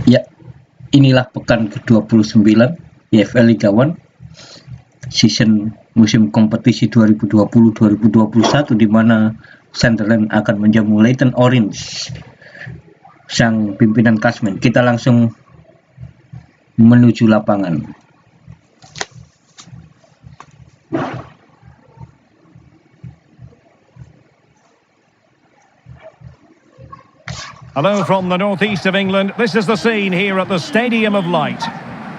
Ya, inilah pekan ke-29 EFL Liga 1 season musim kompetisi 2020-2021 di mana Sunderland akan menjamu Leyton Orient, sang pimpinan klasmen. Kita langsung menuju lapangan. Hello from the northeast of England. This is the scene here at the Stadium of Light.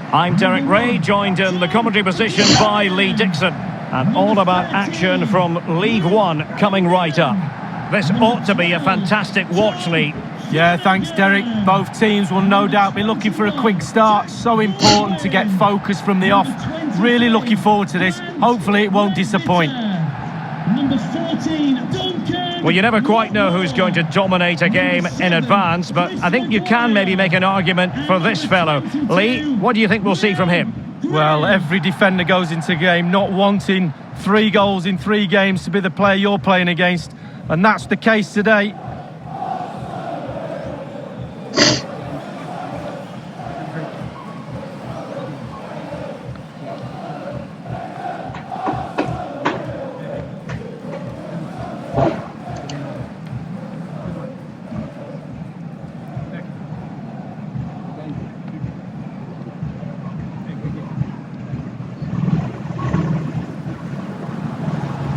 I'm Derek Ray, joined in the commentary position by Lee Dixon. And all about action from League One coming right up. This ought to be a fantastic watch, Lee. Yeah, thanks, Derek. Both teams will no doubt be looking for a quick start. So important to get focus from the off. Really looking forward to this. Hopefully it won't disappoint. Number 14, Duncan. Well, you never quite know who's going to dominate a game in advance, but I think you can maybe make an argument for this fellow. Lee, what do you think we'll see from him? Well, every defender goes into a game not wanting 3 goals in 3 games to be the player you're playing against, and that's the case today.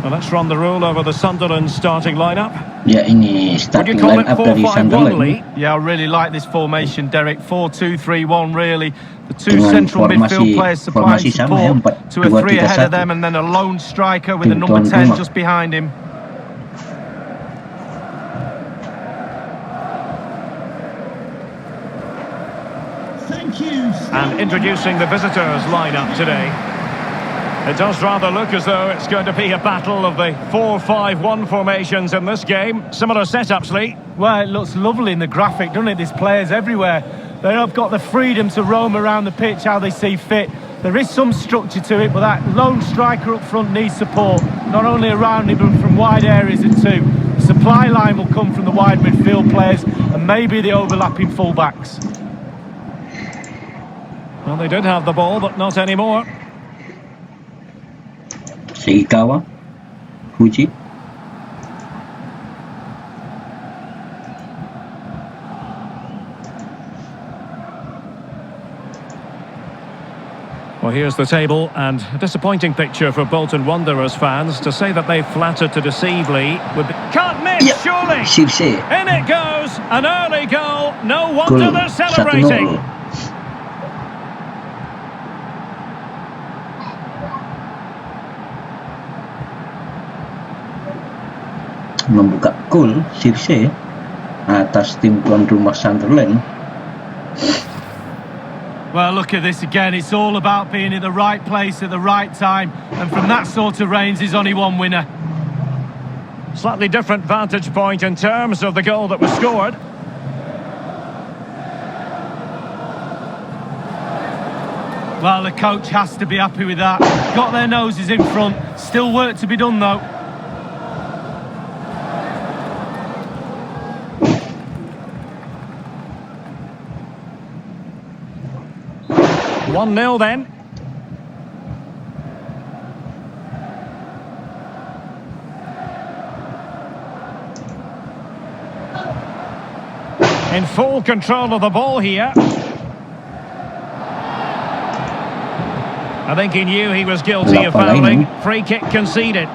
Well, let's run the rule over the Sunderland starting lineup. Ya, ini starting lineup dari Sunderland. Yeah, I really like this formation, Derek. 4-2-3-1, really. The 2 Dengan central midfield players supplying support to a 3 ahead of them, and then a lone striker with a number 10 just behind him. Thank you. And introducing the visitors lineup today. It does rather look as though it's going to be a battle of the 4-5-1 formations in this game. Similar setups, Lee. Well, it looks lovely in the graphic, doesn't it? There's players everywhere. They have got the freedom to roam around the pitch how they see fit. There is some structure to it, but that lone striker up front needs support, not only around him, but from wide areas too. The supply line will come from the wide midfield players and maybe the overlapping full-backs. Well, they did have the ball, but not anymore. Seikawa, Fuji. Well, here's the table, and a disappointing picture for Bolton Wanderers fans. To say that they flattered to deceive, Lee would be... Can't miss, surely! Sirse. In it goes, an early goal. No wonder they're celebrating. Membuka gol Sirse atas tim tuan rumah Sunderland. Well, look at this again. It's all about being in the right place at the right time, and from that sort of range there's only one winner. Slightly different vantage point in terms of the goal that was scored. Well, the coach has to be happy with that. Got their noses in front. Still work to be done though. One 1-0 then. In full control of the ball here. I think he knew he was guilty of fouling. Free kick conceded.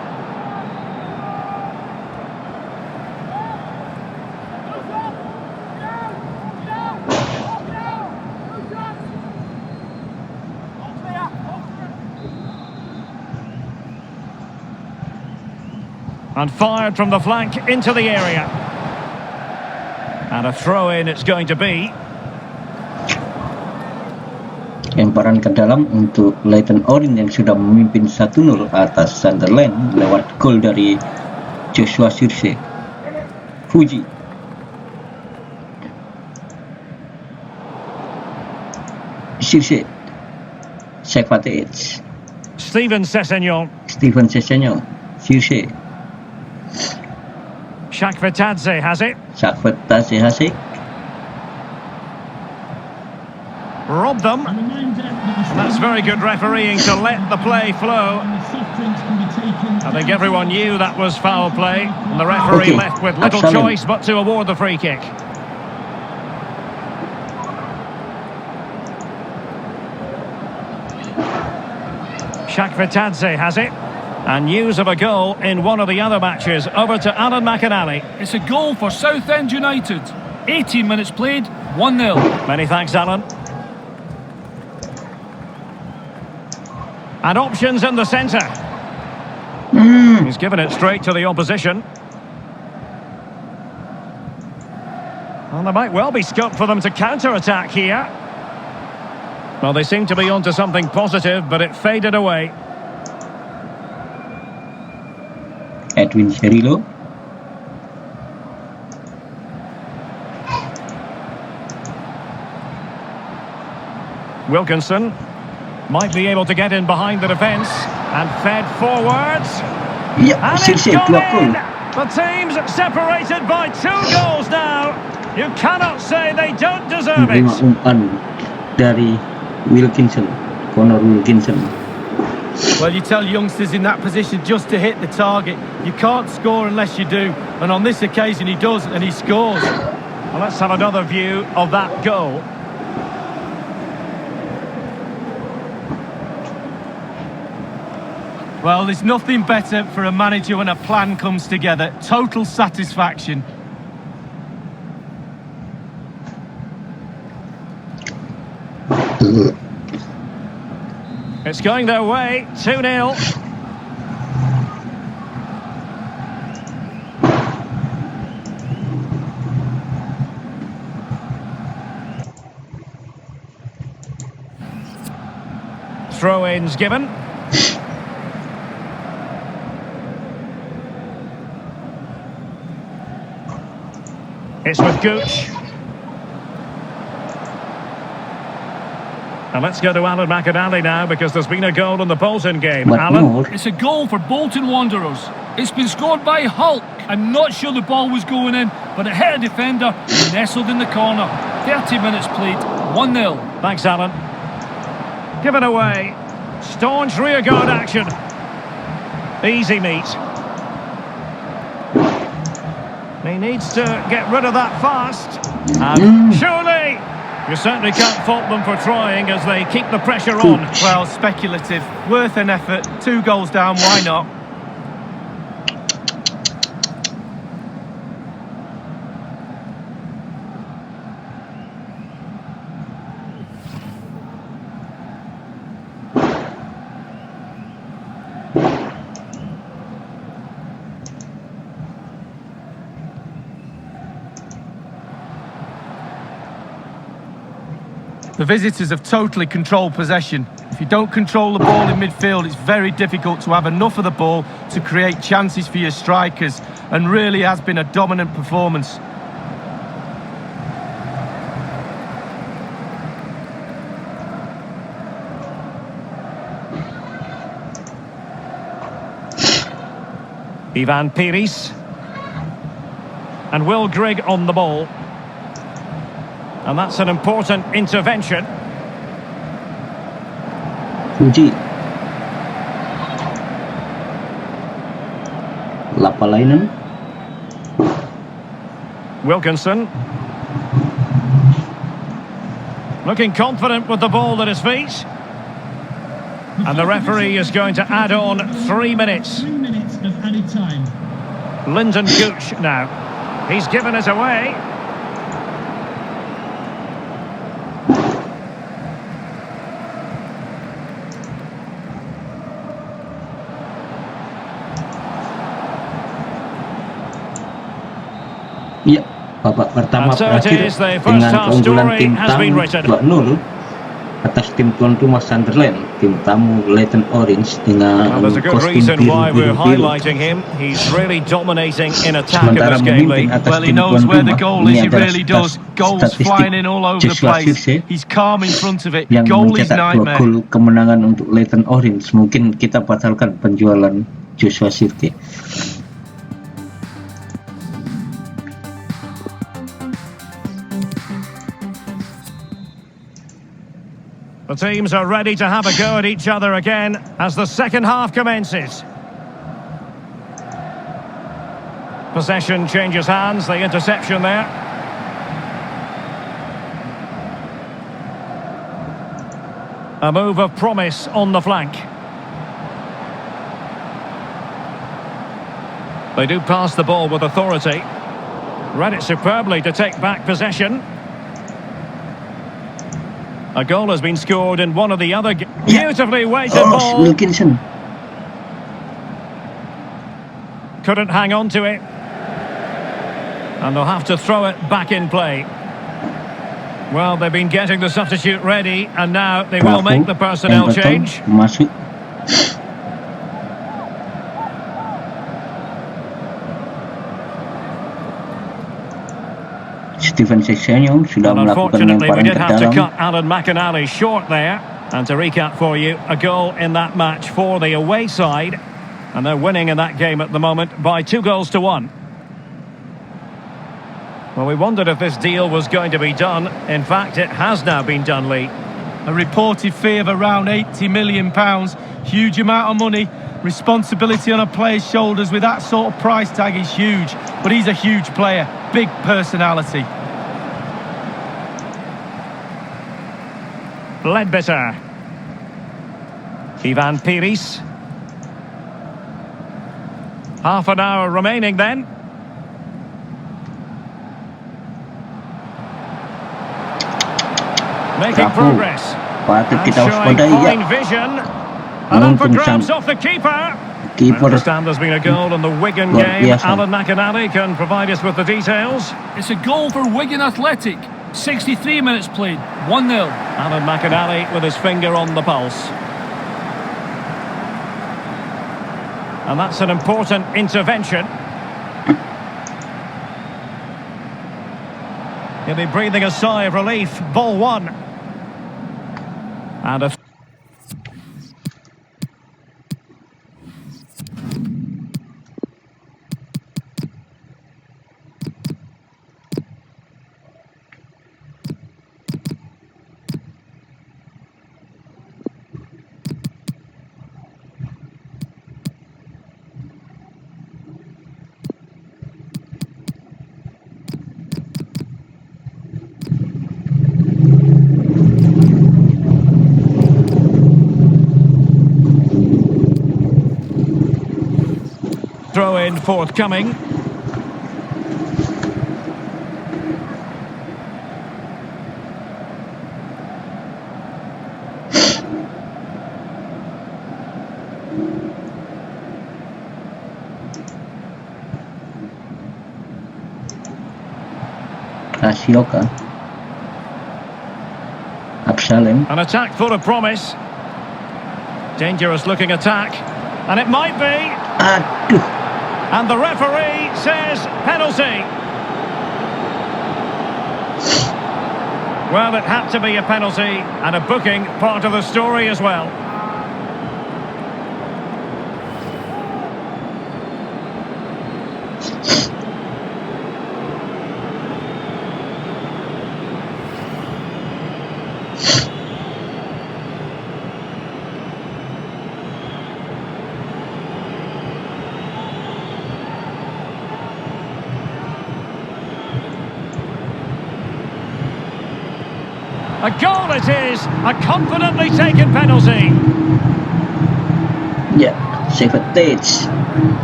And fired from the flank into the area. And a throw-in it's going to be. Lemparan ke dalam untuk Leyton Orient yang sudah memimpin 1-0 atas Sunderland lewat gol dari Joshua Sirse. Fuji. Sirse. Sekvatic. Steven Sessegnon. Sirse. Shakvetadze has it. Shakvetadze has it. robbed them. A reminder that the That's very good refereeing to let the play flow. and the soft drinks can be taken. I think everyone knew that was foul play, and the referee Okay, left with little absolutely. choice but to award the free kick. Shakvetadze has it. And news of a goal in one of the other matches. Over to Alan McAnally. It's a goal for Southend United. 18 minutes played, 1-0. Many thanks, Alan. And options in the centre. He's given it straight to the opposition. Well, there might well be scope for them to counter-attack here. Well, they seem to be onto something positive, but it faded away. Edwin Sherillo. Wilkinson might be able to get in behind the defence and fed forwards. Ya, And it's Circe gone 2 in! gol. The team's separated by 2 goals now. You cannot say they don't deserve Menerima it. umpan dari Wilkinson, Connor Wilkinson. Well, you tell youngsters in that position just to hit the target. You can't score unless you do. And on this occasion he does, and he scores. Well, let's have another view of that goal. Well, there's nothing better for a manager when a plan comes together. Total satisfaction. It's going their way, 2-0. Throw-ins given. It's with Gooch. And let's go to Alan McAnally now, because there's been a goal in the Bolton game. But Alan? more, It's a goal for Bolton Wanderers. It's been scored by Hulk. I'm not sure the ball was going in, but it hit a defender and nestled in the corner. 30 minutes played, 1-0. Thanks, Alan. Given away. Staunch rearguard action. Easy meet. He needs to get rid of that fast. And surely, you certainly can't fault them for trying as they keep the pressure on. Well, speculative. Worth an effort. 2 goals down, why not? The visitors have totally controlled possession. If you don't control the ball in midfield, it's very difficult to have enough of the ball to create chances for your strikers, and really has been a dominant performance. Ivan Piris. And Will Grigg on the ball. And that's an important intervention. Fuji. Lapalainen. Wilkinson. Looking confident with the ball at his feet. And the referee is going to add on 3 minutes. 3 minutes of added time. Lyndon Gooch now. He's given it away. Ya, babak pertama And so it berakhir is, the first dengan half keunggulan story tim has been tamu written. 2-0 atas tim tuan rumah Sunderland. Tim tamu Leyton Orange dengan Well, there's a good kostum reason why we're biru-biru-biru. highlighting him. He's really dominating in attack in Sementara this game, memimpin Lee. atas Well, he tim knows tuan where the rumah. goal Ini is, he adalah really does. Goals statistik flying in all over the Joshua place. Circe He's calm in front of it. yang Goal is mencetak 2 nightmare. gol kemenangan untuk Leyton Orange. Mungkin kita batalkan penjualan Joshua Circe. The teams are ready to have a go at each other again as the second half commences. Possession changes hands, the interception there. A move of promise on the flank. They do pass the ball with authority. Read it superbly to take back possession. A goal has been scored in one of the other... Beautifully weighted ball. Wilkinson. Couldn't hang on to it. And they'll have to throw it back in play. Well, they've been getting the substitute ready, and now they will make the personnel change. Masuk. Steven Sessegnon sudah And melakukan unfortunately, we lemparan did ke have to dalam. cut Alan McInally short there. And to recap for you, a goal in that match for the away side. And they're winning in that game at the moment by 2-1. Well, we wondered if this deal was going to be done. In fact, it has now been done, Lee. A reported fee of around £80 million. Huge amount of money. Responsibility on a player's shoulders with that sort of price tag is huge. But he's a huge player. Big personality. Ledbetter. Ivan Piris. Half an hour remaining then. Making progress. Patut And kita showing waspadai ya. fine vision. And up for Untung grabs sang off the keeper. I kiper understand there's been a goal in the Wigan luar game. biasa. Alan McInally can provide us with the details. It's a goal for Wigan Athletic. 63 minutes played, 1-0. Alan McInally with his finger on the pulse. And that's an important intervention. He'll be breathing a sigh of relief. Ball one. And a... Throw in forthcoming. Rasioka. Absalem. An attack full of promise. Dangerous looking attack. And it might be. Aduh. And the referee says penalty. Well, it had to be a penalty, and a booking part of the story as well. A goal it is, a confidently taken penalty. Ya, Savetage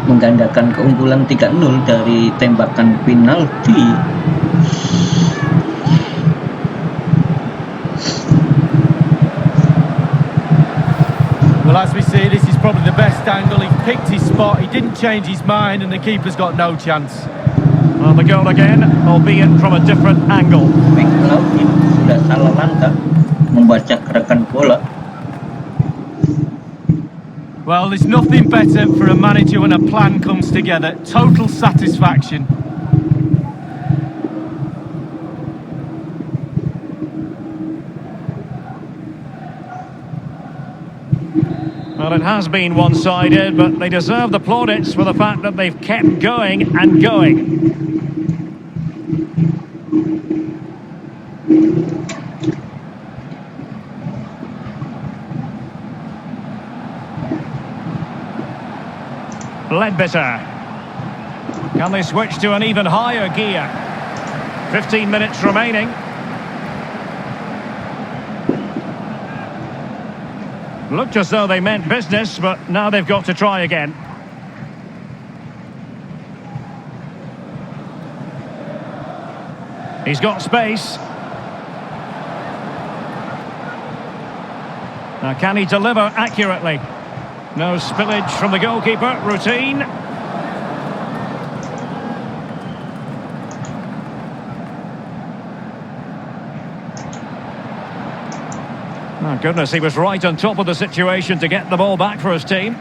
menggandakan keunggulan 3-0 dari tembakan penalti. Well, as we see, this is probably the best angle. He picked his spot, he didn't change his mind, and the keeper's got no chance. Well, the goal again, albeit from a different angle. Bek lautnya sudah salah langkah membaca gerakan bola. Well, there's nothing better for a manager when a plan comes together. Total satisfaction. Well, it has been one-sided, but they deserve the plaudits for the fact that they've kept going and going. Ledbetter. Can they switch to an even higher gear? 15 minutes remaining. Looked as though they meant business, but now they've got to try again. He's got space. Now, can he deliver accurately? No spillage from the goalkeeper. Routine. Oh, goodness, he was right on top of the situation to get the ball back for his team.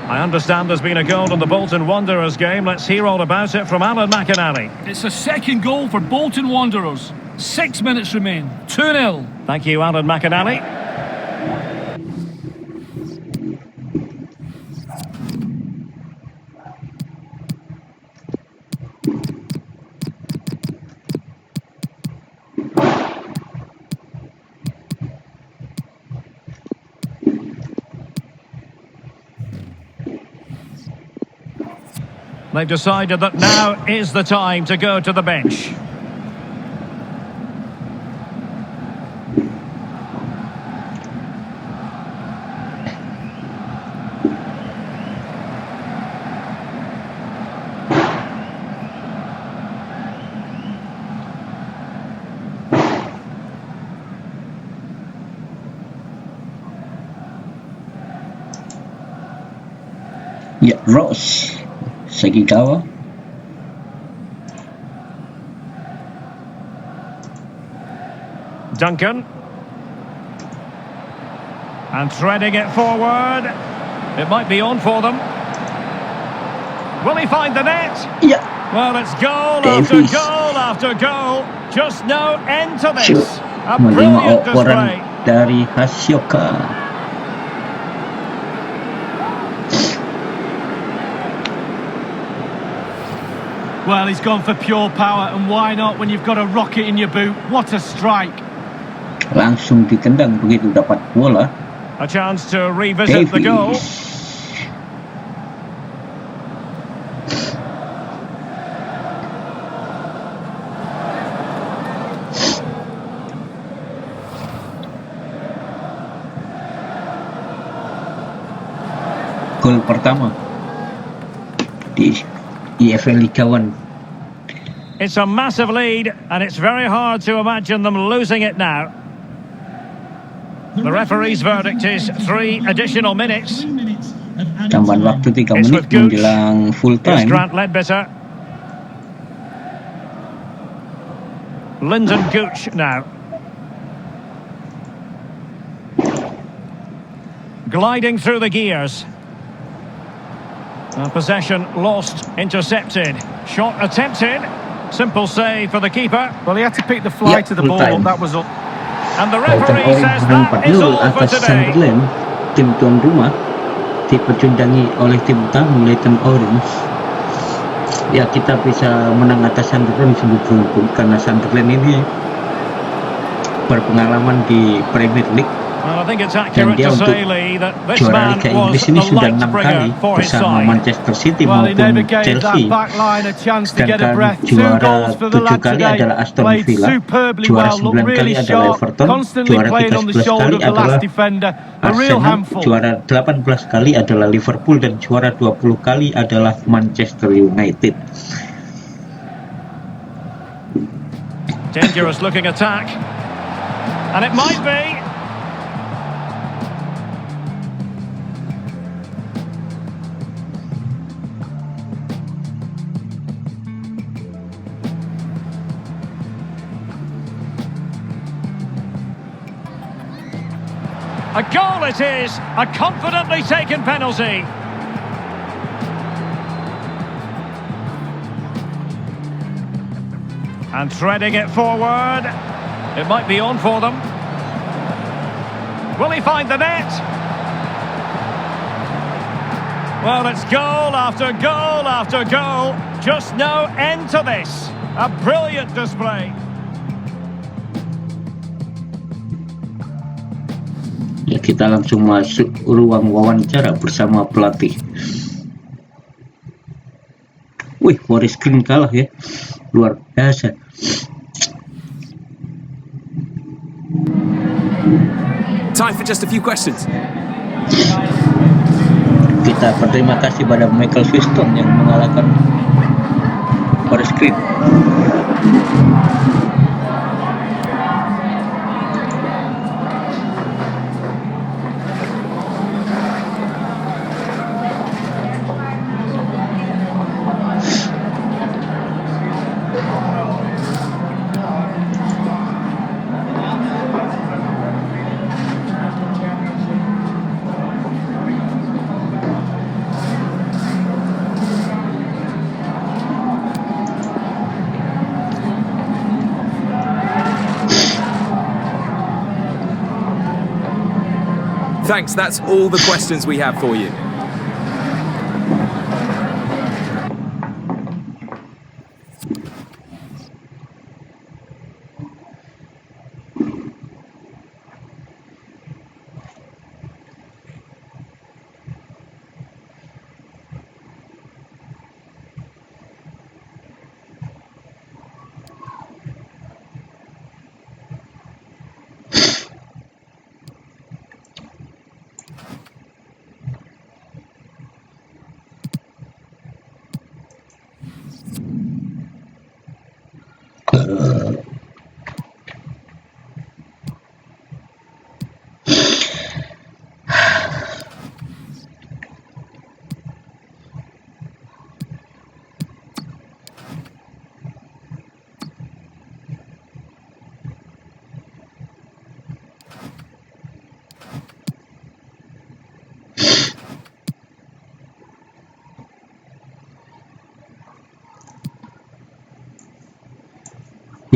I understand there's been a goal in the Bolton Wanderers game. Let's hear all about it from Alan McInally. It's a second goal for Bolton Wanderers. 6 minutes remain. 2-0. Thank you, Alan McInally. They've decided that now is the time to go to the bench. Ya, Ross Segigawa. Duncan. And threading it forward. It might be on for them. Will he find the net? Ya, Well, it's goal Davies. after goal after goal. Just no end to shoot. this. A Menerima brilliant operan display. dari Hasioka. Well, he's gone for pure power, and why not when you've got a rocket in your boot? What a strike! Langsung ditendang begitu dapat bola. A chance to revisit the goal. Davies. Gol pertama di EFL Liga 1. It's a massive lead, and it's very hard to imagine them losing it now. The referee's verdict is 3 additional minutes. 3 minutes of added Tambahan time. waktu 3 It's menit with Gooch. menjelang full Here's time. Grant Ledbetter. Lyndon Gooch now. Gliding through the gears. Possession lost, intercepted. Shot attempted. Simple save for the keeper. Well, he had to pick the fly Yeah, to the full ball time. up, that was up. And the Leyton referee Orient says menang that is 4-0 all for atas today. Sunderland, tim tuan rumah, dipecundangi oleh tim tamu Leyton Orient. Ya, kita bisa menang atas Sunderland sungguh beruntung karena Sunderland ini berpengalaman di Premier League. Well, I think it's Dan accurate dia to untuk say, Lee, that this juara man Liga was Inggris the ini sudah light 6 kali bringer for his bersama side. Manchester City Well, he never maupun gave that Chelsea. back line a chance to get a Sedangkan breath. 2 juara goals for the 7 lad kali today. adalah Aston Played Villa, superbly juara well, looked 9 kali really adalah sharp, Everton, constantly juara playing on the 13 shoulder kali of the last adalah defender. A real Arsenal, handful. juara 18 kali adalah Liverpool, dan juara 20 kali adalah Manchester United. Dangerous looking attack. And it might be. A goal it is, a confidently taken penalty. And threading it forward. It might be on for them. Will he find the net? Well, it's goal after goal after goal. Just no end to this. A brilliant display. Ya, kita langsung masuk ruang wawancara bersama pelatih. Wih, Forest Green kalah ya, luar biasa. Time for just a few questions. Kita berterima kasih pada Michael Fiston yang mengalahkan Forest Green. Thanks, that's all the questions we have for you.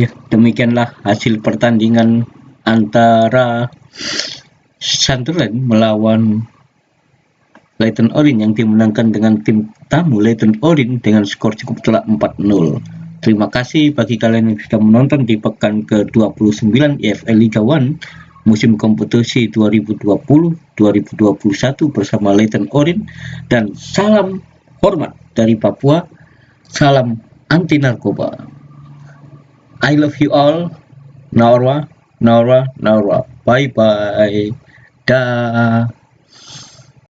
Ya, demikianlah hasil pertandingan antara Sunderland melawan Leyton Orient yang dimenangkan dengan tim tamu Leyton Orient dengan skor cukup telak 4-0. Terima kasih bagi kalian yang sudah menonton di pekan ke-29 EFL Liga 1 musim kompetisi 2020-2021 bersama Leyton Orient, dan salam hormat dari Papua, salam anti narkoba. I love you all. Naura. Bye bye. Dah.